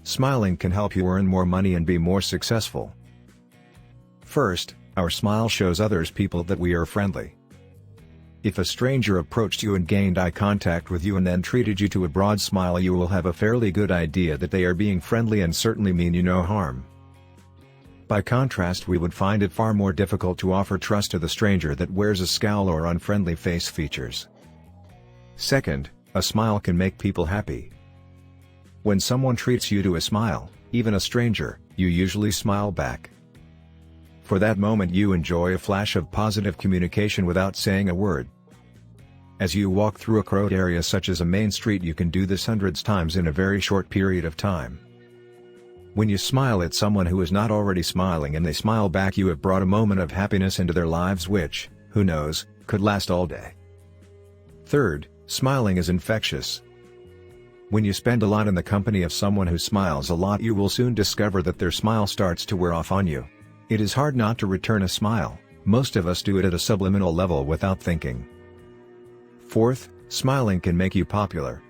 Smiling can help you earn more money and be more successful. First, our smile shows others people that we are friendly. If a stranger approached you and gained eye contact with you and then treated you to a broad smile, you will have a fairly good idea that they are being friendly and certainly mean you no harm. By contrast, we would find it far more difficult to offer trust to the stranger that wears a scowl or unfriendly face features. Second, a smile can make people happy. When someone treats you to a smile, even a stranger, you usually smile back. For that moment you enjoy a flash of positive communication without saying a word. As you walk through a crowded area such as a main street, you can do this hundreds of times in a very short period of time. When you smile at someone who is not already smiling and they smile back, you have brought a moment of happiness into their lives which, who knows, could last all day. Third, smiling is infectious. When you spend a lot in the company of someone who smiles a lot, you will soon discover that their smile starts to wear off on you. It is hard not to return a smile. Most of us do it at a subliminal level without thinking. Fourth, smiling can make you popular.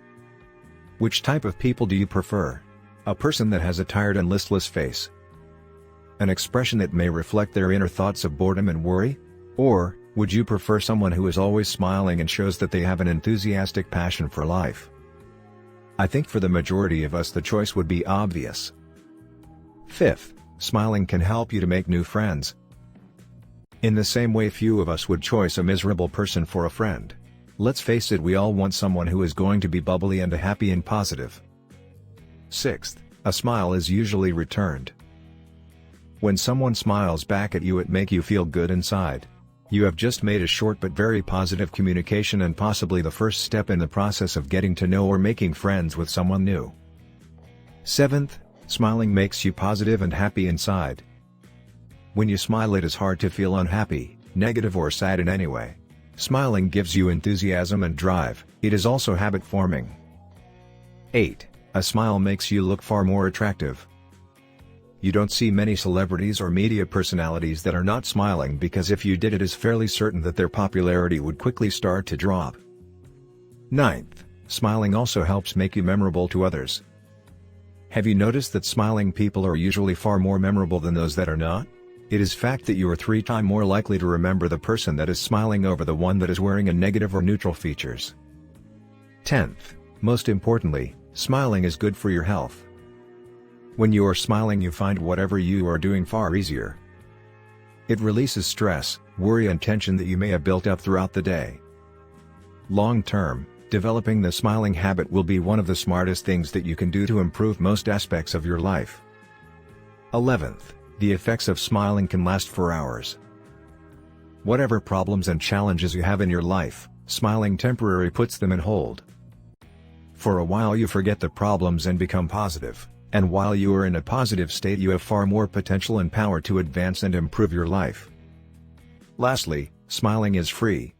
Which type of people do you prefer? A person that has a tired and listless face? An expression that may reflect their inner thoughts of boredom and worry? Or, would you prefer someone who is always smiling and shows that they have an enthusiastic passion for life? I think for the majority of us the choice would be obvious. Fifth, smiling can help you to make new friends. In the same way few of us would choose a miserable person for a friend. Let's face it, we all want someone who is going to be bubbly and happy and positive. Sixth, a smile is usually returned. When someone smiles back at you, it makes you feel good inside. You have just made a short but very positive communication and possibly the first step in the process of getting to know or making friends with someone new. Seventh, smiling makes you positive and happy inside. When you smile, it is hard to feel unhappy, negative or sad in any way. Smiling gives you enthusiasm and drive. It is also habit forming. 8. A smile makes you look far more attractive. You don't see many celebrities or media personalities that are not smiling, because if you did, it is fairly certain that their popularity would quickly start to drop. 9th, smiling also helps make you memorable to others. Have you noticed that smiling people are usually far more memorable than those that are not? It is fact that you are 3 times more likely to remember the person that is smiling over the one that is wearing a negative or neutral features. 10th, most importantly, smiling is good for your health. When you are smiling, you find whatever you are doing far easier. It releases stress, worry and tension that you may have built up throughout the day. Long term, developing the smiling habit will be one of the smartest things that you can do to improve most aspects of your life. 11th, the effects of smiling can last for hours. Whatever problems and challenges you have in your life, smiling temporarily puts them in hold. For a while you forget the problems and become positive, and while you are in a positive state you have far more potential and power to advance and improve your life. Lastly, smiling is free.